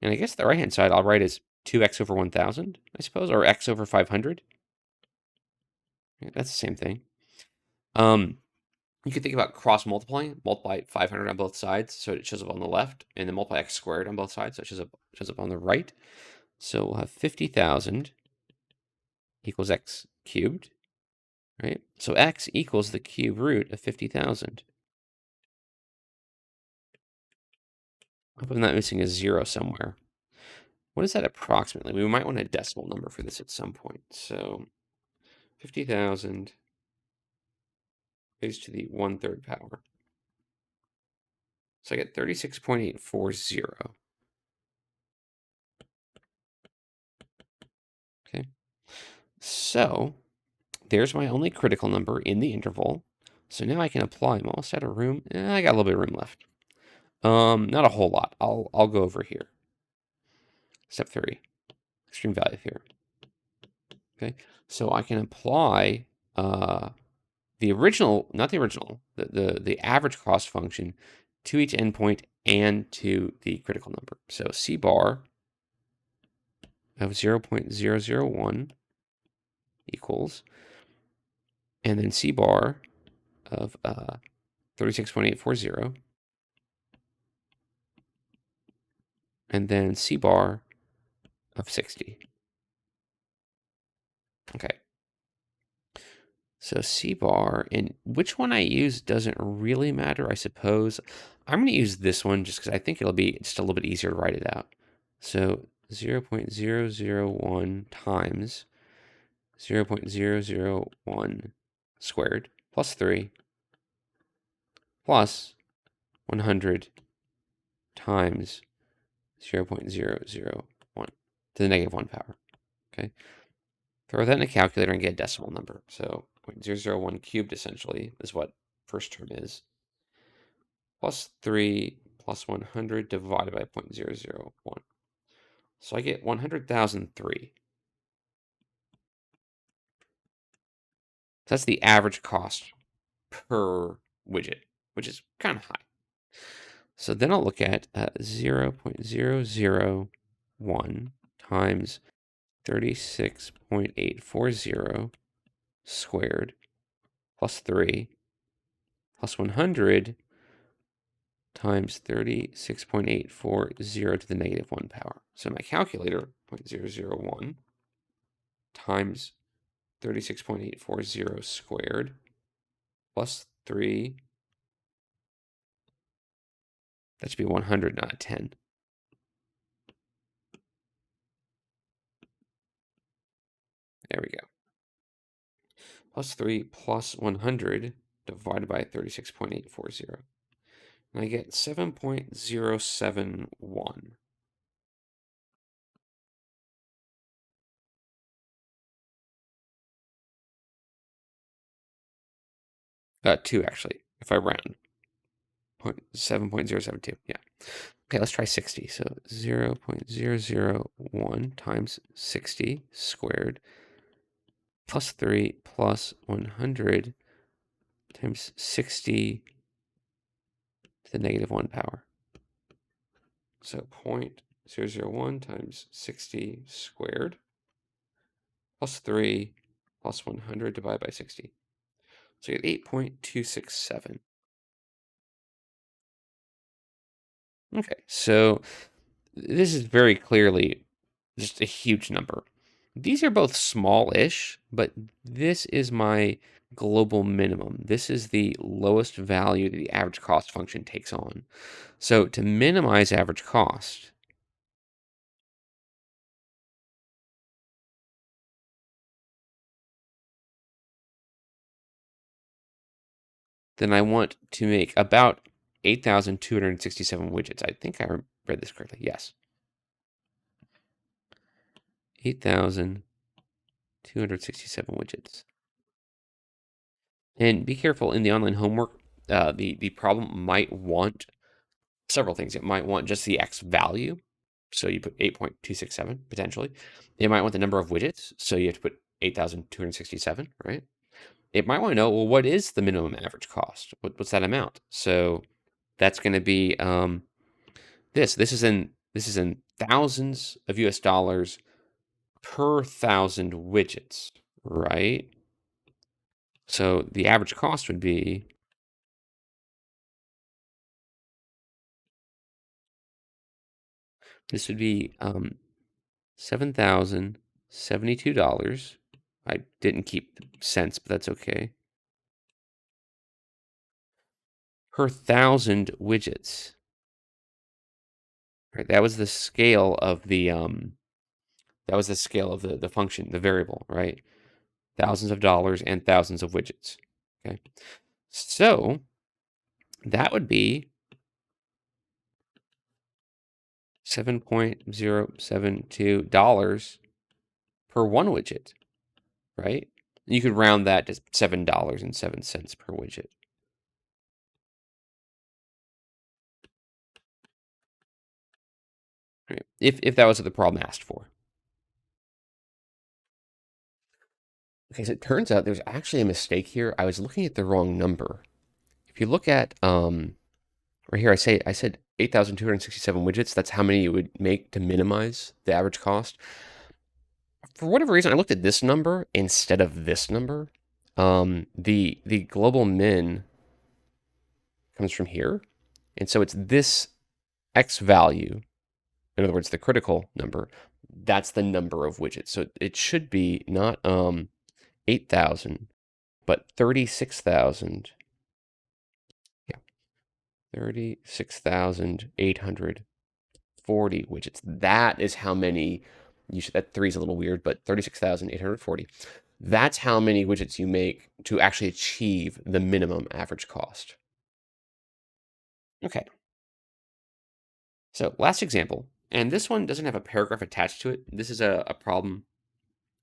And I guess the right-hand side I'll write as 2x over 1,000, I suppose, or x over 500. Yeah, that's the same thing. You could think about cross-multiplying. Multiply 500 on both sides, so it shows up on the left, and then multiply x squared on both sides, so it shows up on the right. So we'll have 50,000 equals x cubed, right? So x equals the cube root of 50,000. I hope I'm not missing a 0 somewhere. What is that approximately? We might want a decimal number for this at some point. So 50,000 raised to the 1/3 power. So I get 36.840. Okay. So there's my only critical number in the interval. So now I can apply. I'm almost out of room. I got a little bit of room left. Not a whole lot. I'll go over here. Step 3, extreme value theorem. Okay. So I can apply the original, not the original, the average cost function to each endpoint and to the critical number. So C bar of 0.001 equals, and then C bar of 36.840, and then C bar of 60. Okay. So C bar, and which one I use doesn't really matter, I suppose. I'm going to use this one just because I think it'll be just a little bit easier to write it out. So 0.001 times 0.001 squared plus 3 plus 100 times 0.001 to the negative 1 power. Okay. Throw that in a calculator and get a decimal number. So 0.001 cubed essentially is what first term is. Plus 3 plus 100 divided by 0.001. So I get 100,003. That's the average cost per widget, which is kind of high. So then I'll look at 0.001 times 36.840 squared plus 3 plus 100 times 36.840 to the negative 1 power. So my calculator, 0.001 times 36.840 squared plus 3, that should be 100, not 10. There we go. Plus 3 plus 100 divided by 36.840. And I get 7.071. 2 actually, if I round. 7.072, yeah. Okay, let's try 60. So 0.001 times 60 squared plus 3 plus 100 times 60 to the negative 1 power. So 0.001 times 60 squared plus 3 plus 100 divided by 60. So you get 8.267. Okay, so this is very clearly just a huge number. These are both small-ish, but this is my global minimum. This is the lowest value that the average cost function takes on. So to minimize average cost, then I want to make about 8,267 widgets. I think I read this correctly. Yes. 8,267 widgets. And be careful in the online homework. The problem might want several things. It might want just the X value. So you put 8.267 potentially. It might want the number of widgets. So you have to put 8,267, right? It might want to know, well, what is the minimum average cost? What's that amount? So that's going to be this. This is in thousands of US dollars per 1,000 widgets, right? So the average cost would be this would be $7,072. I didn't keep cents, but that's okay. Per 1,000 widgets. Right, that was the scale of the the function, the variable, right? Thousands of dollars and thousands of widgets. Okay. So that would be $7.072 per one widget, right? You could round that to $7.07 per widget. Right? If that was what the problem asked for. Okay, so it turns out there's actually a mistake here. I was looking at the wrong number. If you look at right here, I said 8,267 widgets. That's how many you would make to minimize the average cost. For whatever reason, I looked at this number instead of this number. The global min comes from here, and so it's this x value. In other words, the critical number. That's the number of widgets. So it should be not 8,000, but 36,000. Yeah, 36,840 widgets. That is how many you should. That 3 is a little weird, but 36,840. That's how many widgets you make to actually achieve the minimum average cost. Okay. So last example, and this one doesn't have a paragraph attached to it. This is a problem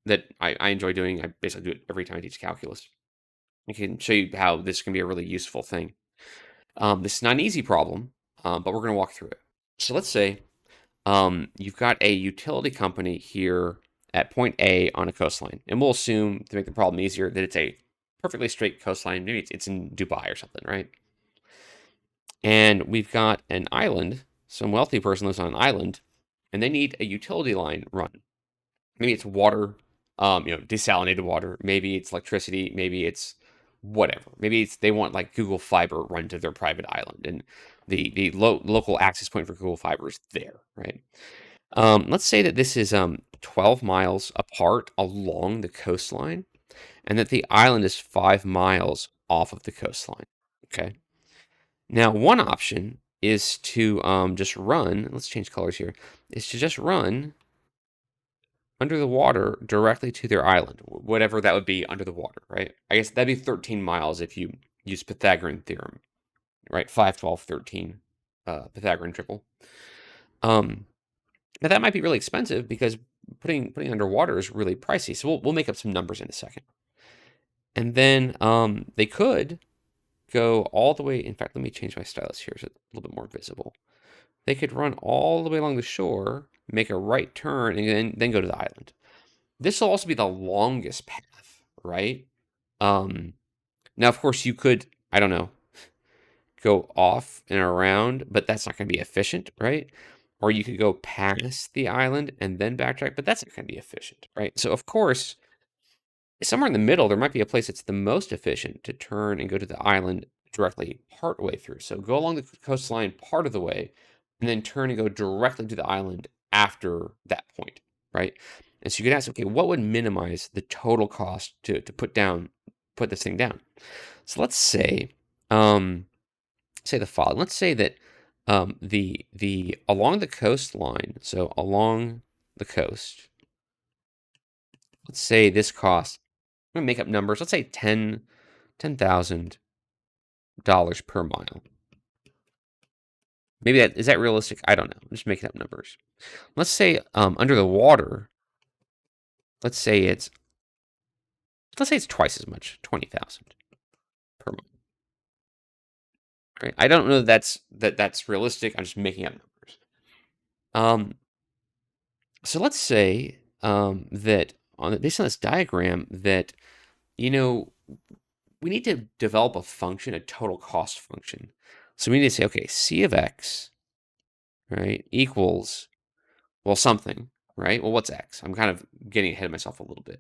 that I enjoy doing. I basically do it every time I teach calculus. I can show you how this can be a really useful thing. This is not an easy problem, but we're going to walk through it. So let's say you've got a utility company here at point A on a coastline. And we'll assume, to make the problem easier, that it's a perfectly straight coastline. Maybe it's in Dubai or something, right? And we've got an island. Some wealthy person lives on an island, and they need a utility line run. Maybe it's water, desalinated water. Maybe it's electricity. Maybe it's whatever. Maybe they want like Google Fiber run to their private island, and the local access point for Google Fiber is there, right? Let's say that this is 12 miles apart along the coastline, and that the island is 5 miles off of the coastline. Okay. Now, one option is to just run. Let's change colors here. Is to just run under the water directly to their island, whatever that would be under the water, right? I guess that'd be 13 miles if you use Pythagorean theorem, right? 5, 12, 13, Pythagorean triple. Now that might be really expensive because putting underwater is really pricey. So we'll make up some numbers in a second. And then they could go all the way. In fact, let me change my stylus here so it's a little bit more visible. They could run all the way along the shore, make a right turn, and then go to the island. This will also be the longest path, right? Now, of course, you could, I don't know, go off and around, but that's not going to be efficient, right? Or you could go past the island and then backtrack, but that's not going to be efficient, right? So, of course, somewhere in the middle, there might be a place that's the most efficient to turn and go to the island directly part way through. So go along the coastline part of the way, and then turn and go directly to the island after that point, right? And so you could ask, okay, what would minimize the total cost to put this thing down? So let's say the following. Let's say that the along the coastline, so along the coast, let's say this cost, I'm gonna make up numbers. Let's say $10,000 per mile. Maybe is that realistic? I don't know. I'm just making up numbers. Let's say under the water, let's say it's twice as much, 20,000 per mile. Right? I don't know that's realistic. I'm just making up numbers. So let's say that based on this diagram that we need to develop a function, a total cost function. So we need to say, okay, C of x, right, equals, well, something, right? Well, what's x? I'm kind of getting ahead of myself a little bit.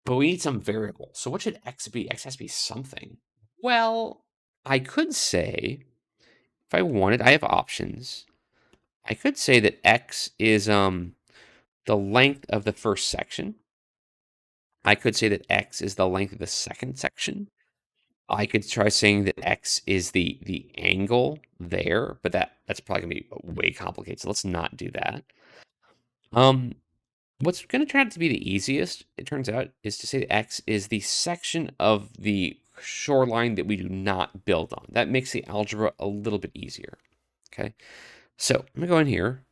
But we need some variable. So what should x be? X has to be something. Well, I could say, if I wanted, I have options. I could say that x is the length of the first section. I could say that x is the length of the second section. I could try saying that x is the angle there, but that's probably gonna be way complicated. So let's not do that. What's gonna turn out to be the easiest, it turns out, is to say that x is the section of the shoreline that we do not build on. That makes the algebra a little bit easier. Okay, So I'm going to go in here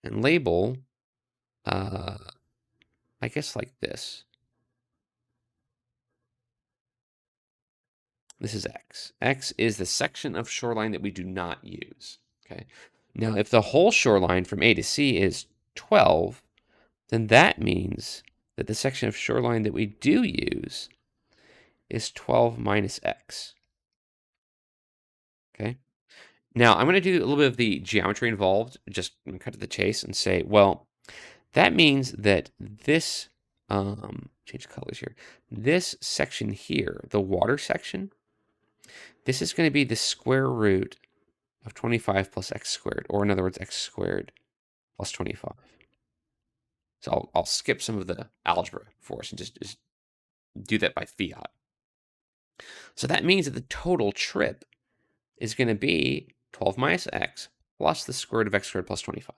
and label, I guess like this. This is X. X is the section of shoreline that we do not use. Okay. Now, if the whole shoreline from A to C is 12, then that means that the section of shoreline that we do use is 12 minus X. Okay. Now, I'm going to do a little bit of the geometry involved, just cut to the chase and say, well, that means that this, change colors here, this section here, the water section, this is going to be the square root of 25 plus x squared, or in other words, x squared plus 25. So I'll skip some of the algebra for us and just do that by fiat. So that means that the total trip is going to be 12 minus x plus the square root of x squared plus 25.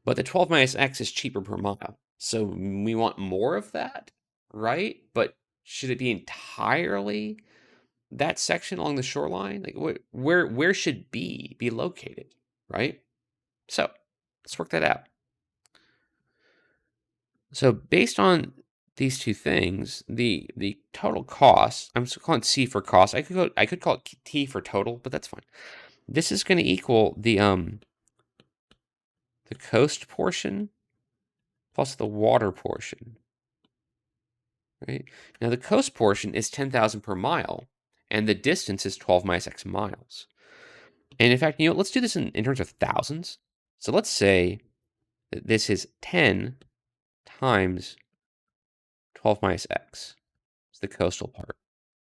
But the 12 minus x is cheaper per mile. So we want more of that, right? But should it be entirely that section along the shoreline? Like where should B be located, right? So let's work that out. So based on these two things, the total cost, I'm just calling C for cost. I could call it T for total, but that's fine. This is going to equal the coast portion plus the water portion. Right? Now the coast portion is 10,000 per mile, and the distance is 12 minus x miles. And in fact, let's do this in terms of thousands. So let's say that this is 10 times 12 minus x. It's the coastal part.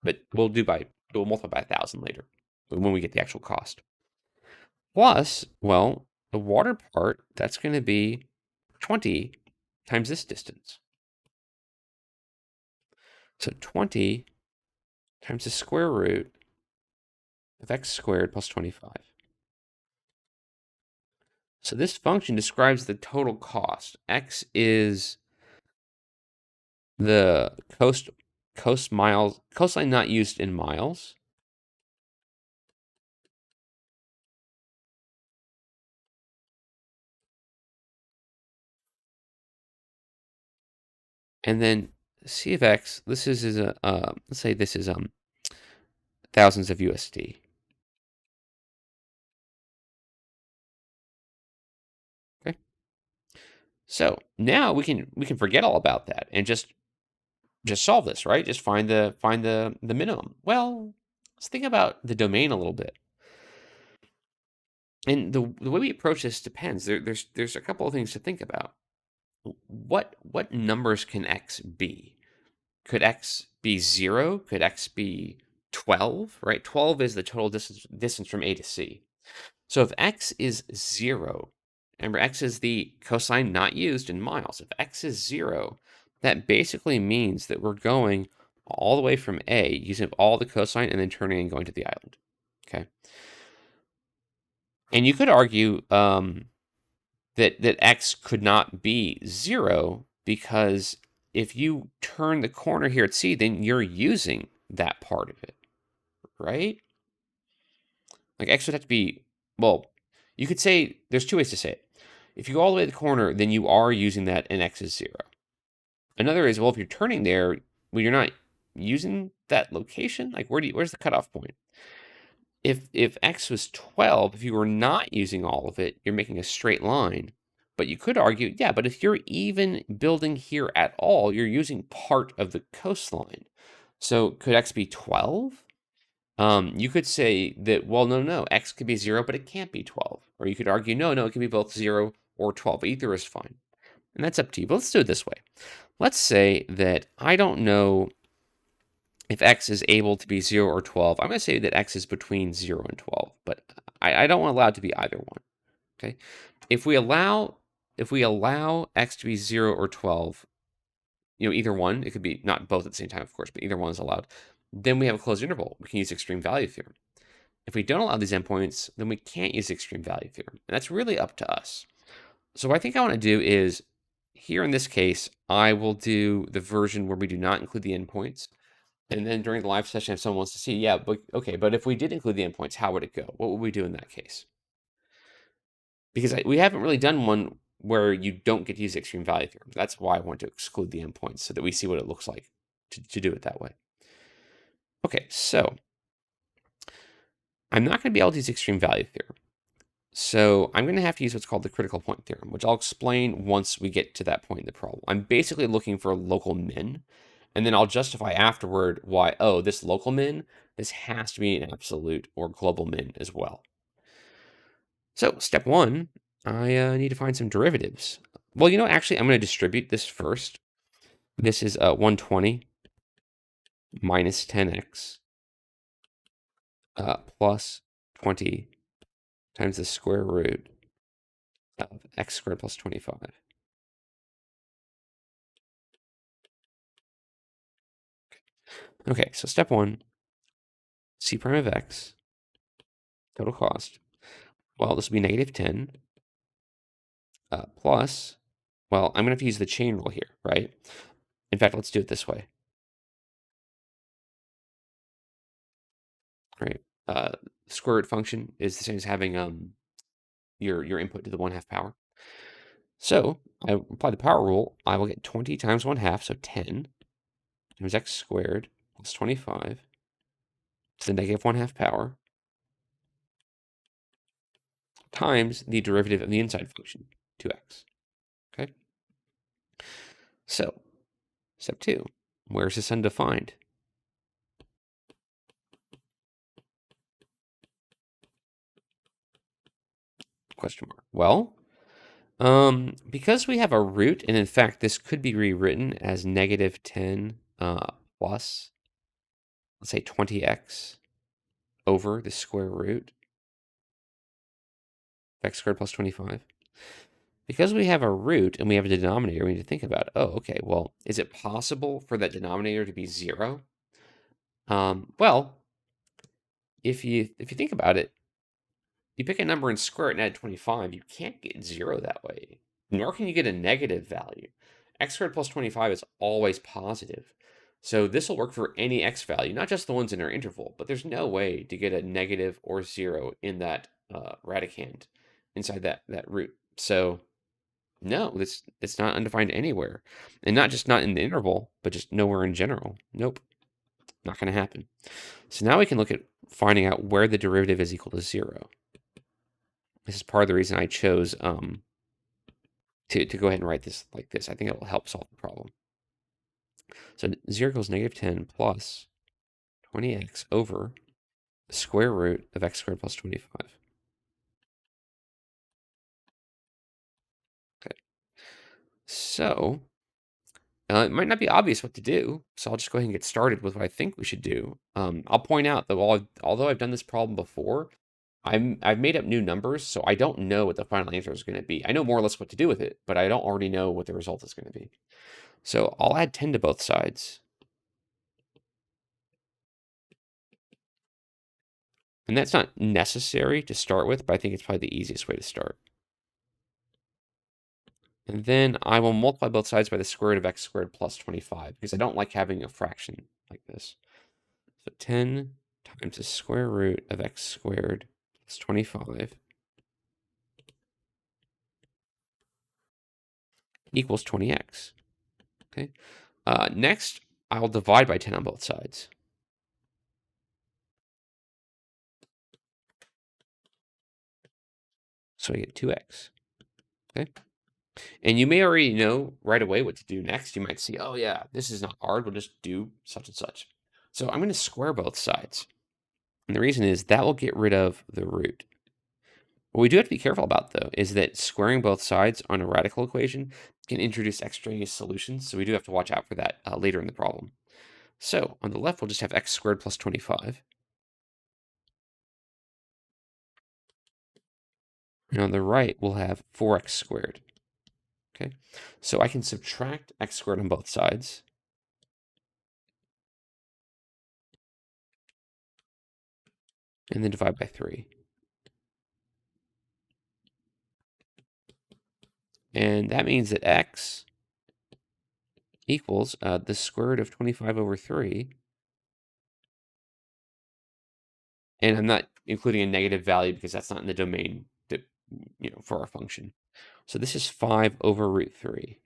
But we'll multiply by 1,000 later when we get the actual cost. Plus, well, the water part, that's going to be 20 times this distance. So 20 times the square root of x squared plus 25. So this function describes the total cost. X is the coastline not used in miles. And then C of X, this is a let's say this is thousands of USD. Okay. So now we can forget all about that and just solve this, right? Just find the minimum. Well, let's think about the domain a little bit. And the way we approach this depends. There's a couple of things to think about. What numbers can X be? Could X be 0? Could X be 12? Right? 12 is the total distance from A to C. So if X is 0, remember X is the cosine not used in miles. If X is 0, that basically means that we're going all the way from A, using up all the cosine, and then turning and going to the island. Okay. And you could argue that X could not be 0 because if you turn the corner here at C, then you're using that part of it, right? Like X would have to be, well, you could say, there's two ways to say it. If you go all the way to the corner, then you are using that and X is 0. Another is, well, if you're turning there, well, you're not using that location. Like where's the cutoff point? If X was 12, if you were not using all of it, you're making a straight line. But you could argue, yeah, but if you're even building here at all, you're using part of the coastline. So could X be 12? You could say that, well, no, X could be 0, but it can't be 12. Or you could argue, no, it can be both 0 or 12. Either is fine. And that's up to you. But let's do it this way. Let's say that I don't know if X is able to be 0 or 12. I'm going to say that X is between 0 and 12, but I don't want to allow it to be either one. Okay. If we allow X to be 0 or 12, either one, it could be not both at the same time, of course, but either one is allowed. Then we have a closed interval. We can use extreme value theorem. If we don't allow these endpoints, then we can't use extreme value theorem. And that's really up to us. So what I think I want to do is, here in this case, I will do the version where we do not include the endpoints. And then during the live session, if someone wants to see, yeah, but okay, but if we did include the endpoints, how would it go? What would we do in that case? because we haven't really done one where you don't get to use the extreme value theorem. That's why I want to exclude the endpoints so that we see what it looks like to do it that way. Okay, so I'm not going to be able to use extreme value theorem. So I'm going to have to use what's called the critical point theorem, which I'll explain once we get to that point in the problem. I'm basically looking for a local min, and then I'll justify afterward why, oh, this local min, this has to be an absolute or global min as well. So step one, I need to find some derivatives. Well, actually, I'm going to distribute this first. This is 120 minus 10x plus 20 times the square root of x squared plus 25. Okay, so step one, c prime of x, total cost. Well, this will be negative 10 plus, well, I'm going to have to use the chain rule here, right? In fact, let's do it this way. Right? Square root function is the same as having your input to the 1/2 power. So I apply the power rule. I will get 20 times 1/2, so 10 times x squared plus 25 to the negative 1/2 power times the derivative of the inside function, 2x. Okay? So, step 2, where's this undefined? Question mark. Well, because we have a root, and in fact, this could be rewritten as negative 10 plus, let's say 20x over the square root of x squared plus 25. Because we have a root and we have a denominator, we need to think about, oh, okay, well, is it possible for that denominator to be 0? Well, if you think about it, you pick a number and square it and add 25, you can't get 0 that way, nor can you get a negative value. X squared plus 25 is always positive. So this will work for any x value, not just the ones in our interval, but there's no way to get a negative or 0 in that radicand inside that root. So no, it's not undefined anywhere. And not just not in the interval, but just nowhere in general. Nope, not going to happen. So now we can look at finding out where the derivative is equal to 0. This is part of the reason I chose to go ahead and write this like this. I think it will help solve the problem. So 0 equals negative 10 plus 20x over the square root of x squared plus 25. Okay. So it might not be obvious what to do, so I'll just go ahead and get started with what I think we should do. I'll point out that although I've done this problem before, I've made up new numbers, so I don't know what the final answer is going to be. I know more or less what to do with it, but I don't already know what the result is going to be. So I'll add 10 to both sides. And that's not necessary to start with, but I think it's probably the easiest way to start. And then I will multiply both sides by the square root of x squared plus 25, because I don't like having a fraction like this. So 10 times the square root of x squared plus 25 equals 20x. Okay. Next, I'll divide by 10 on both sides. So I get 2x. Okay. And you may already know right away what to do next. You might see, oh yeah, this is not hard. We'll just do such and such. So I'm going to square both sides. And the reason is that will get rid of the root. What we do have to be careful about, though, is that squaring both sides on a radical equation can introduce extraneous solutions. So we do have to watch out for that later in the problem. So on the left, we'll just have x squared plus 25. And on the right, we'll have 4x squared. Okay, so I can subtract x squared on both sides. And then divide by 3. And that means that x equals the square root of 25 over 3. And I'm not including a negative value because that's not in the domain that for our function. So this is 5 over root 3,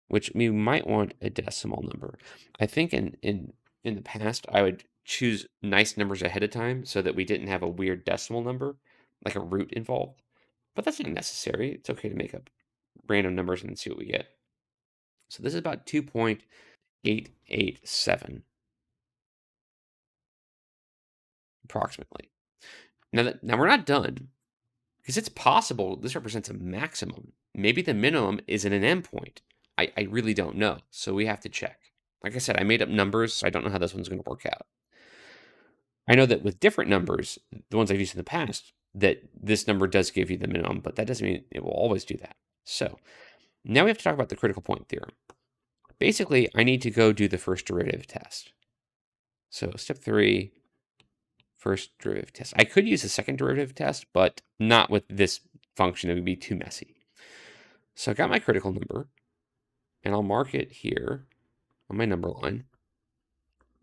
which we might want a decimal number. I think in the past, I would choose nice numbers ahead of time so that we didn't have a weird decimal number, like a root involved. But that's not necessary. It's okay to make up random numbers and see what we get. So this is about 2.887 approximately. Now we're not done because it's possible this represents a maximum. Maybe the minimum is in an endpoint. I really don't know. So we have to check. Like I said, I made up numbers, so I don't know how this one's going to work out. I know that with different numbers, the ones I've used in the past, that this number does give you the minimum, but that doesn't mean it will always do that. So now we have to talk about the critical point theorem. Basically, I need to go do the first derivative test. So step 3, first derivative test. I could use the second derivative test, but not with this function. It would be too messy. So I got my critical number, and I'll mark it here on my number line.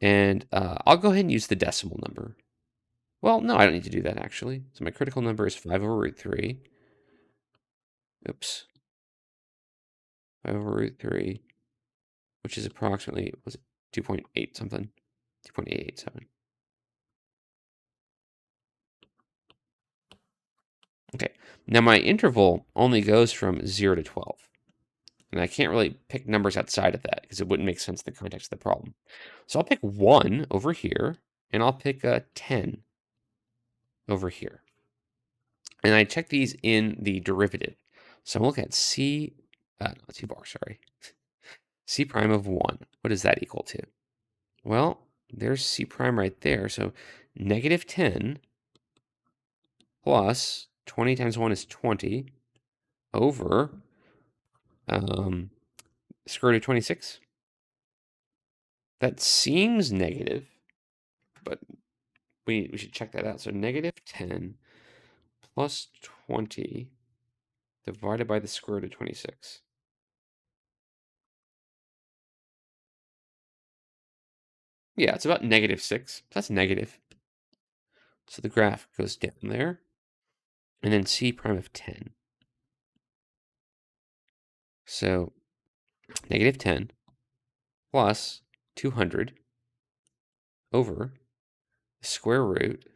And I'll go ahead and use the decimal number. Well, no, I don't need to do that, actually. So my critical number is 5 over root 3. Oops. 5 over root 3, which is approximately, was it 2.8 something? 2.887. Okay, now my interval only goes from 0 to 12. And I can't really pick numbers outside of that because it wouldn't make sense in the context of the problem. So I'll pick 1 over here, and I'll pick a 10 over here. And I check these in the derivative. So I'm looking at C bar, sorry. C prime of 1. What does that equal to? Well, there's C prime right there. So negative 10 plus 20 times 1 is 20 over square root of 26. That seems negative, but we should check that out. So negative 10 plus 20 divided by the square root of 26. Yeah, it's about negative 6. That's negative. So the graph goes down there. And then C prime of 10. So negative 10 plus 200 over the square root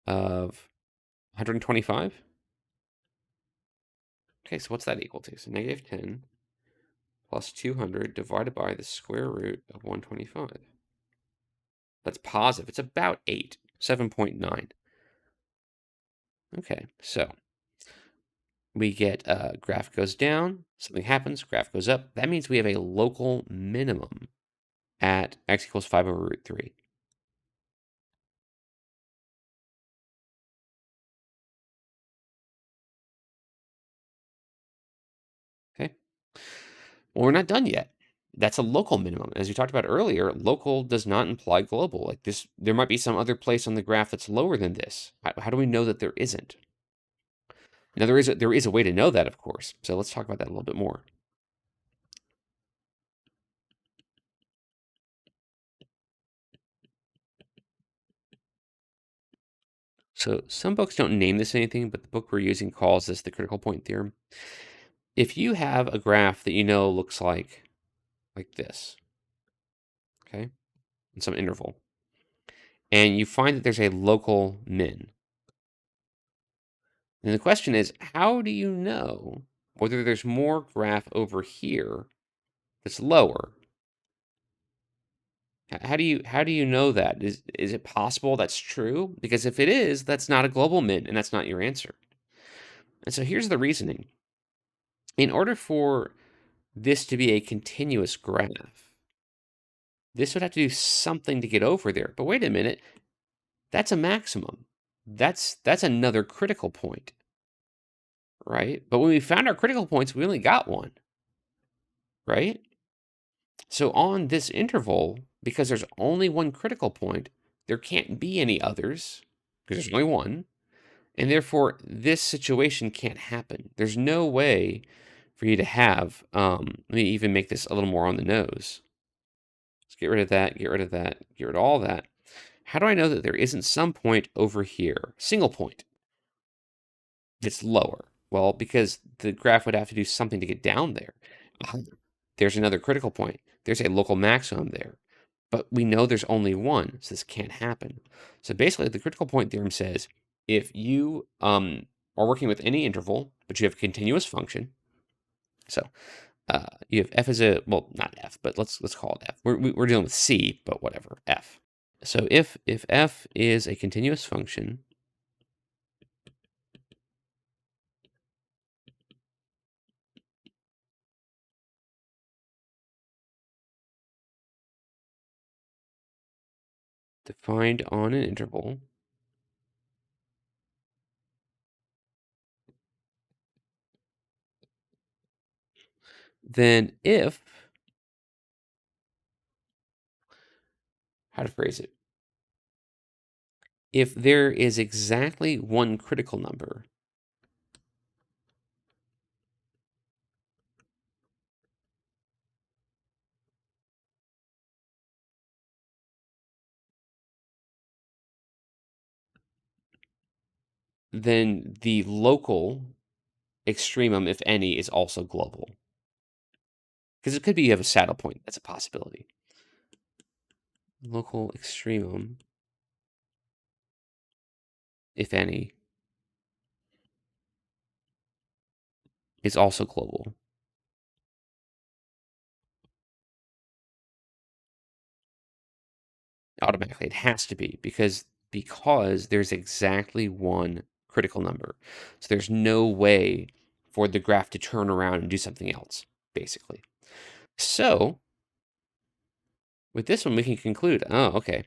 of 125. Okay, so what's that equal to? So negative 10 plus 200 divided by the square root of 125. That's positive. It's about 8, 7.9. Okay, so we get graph goes down, something happens, graph goes up. That means we have a local minimum at x equals 5 over root 3. Okay. Well, we're not done yet. That's a local minimum. As we talked about earlier, local does not imply global. Like this, there might be some other place on the graph that's lower than this. How do we know that there isn't? Now, there is a way to know that, of course. So let's talk about that a little bit more. So some books don't name this anything, but the book we're using calls this the critical point theorem. If you have a graph that you know looks like this, okay, in some interval, and you find that there's a local min, then the question is, how do you know whether there's more graph over here that's lower? How do you know that? Is it possible that's true? Because if it is, that's not a global min, and that's not your answer. And so here's the reasoning. In order for this to be a continuous graph, this would have to do something to get over there. But wait a minute, that's a maximum. That's another critical point, right? But when we found our critical points, we only got one, right? So on this interval, because there's only one critical point, there can't be any others because there's only one. And therefore, this situation can't happen. There's no way for you to have, let me even make this a little more on the nose. Let's get rid of that, get rid of that, get rid of all that. How do I know that there isn't some point over here? Single point. It's lower. Well, because the graph would have to do something to get down there. There's another critical point. There's a local maximum there. But we know there's only one, so this can't happen. So basically, the critical point theorem says if you are working with any interval, but you have a continuous function, so you have f as a, well, not f, but let's call it f. We're dealing with c, but whatever, f. So if f is a continuous function, defined on an interval, then if, how to phrase it, if there is exactly one critical number, then the local extremum, if any, is also global. Because it could be you have a saddle point. That's a possibility. Local extremum, if any, is also global. Automatically, it has to be because there's exactly one critical number. So there's no way for the graph to turn around and do something else, basically. So with this one, we can conclude, oh, okay.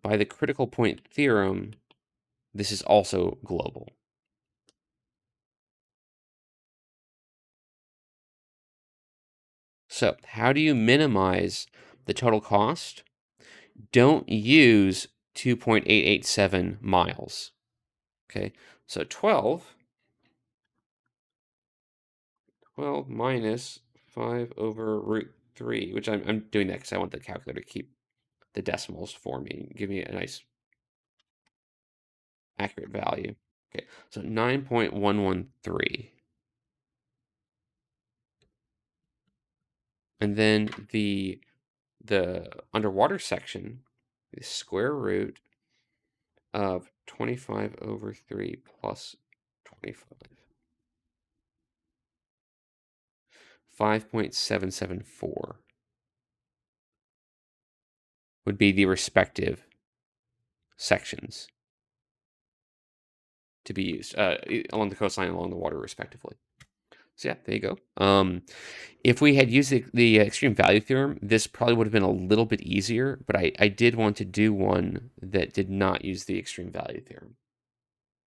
By the critical point theorem, this is also global. So how do you minimize the total cost? Don't use 2.887 miles. Okay, so 12 minus 5 over root 3, which I'm doing that because I want the calculator to keep the decimals for me, give me a nice accurate value. Okay, so 9.113. And then the underwater section is square root of 25 over 3 plus 25. 5.774 would be the respective sections to be used along the coastline and along the water, respectively. So yeah, there you go. If we had used the extreme value theorem, this probably would have been a little bit easier, but I did want to do one that did not use the extreme value theorem.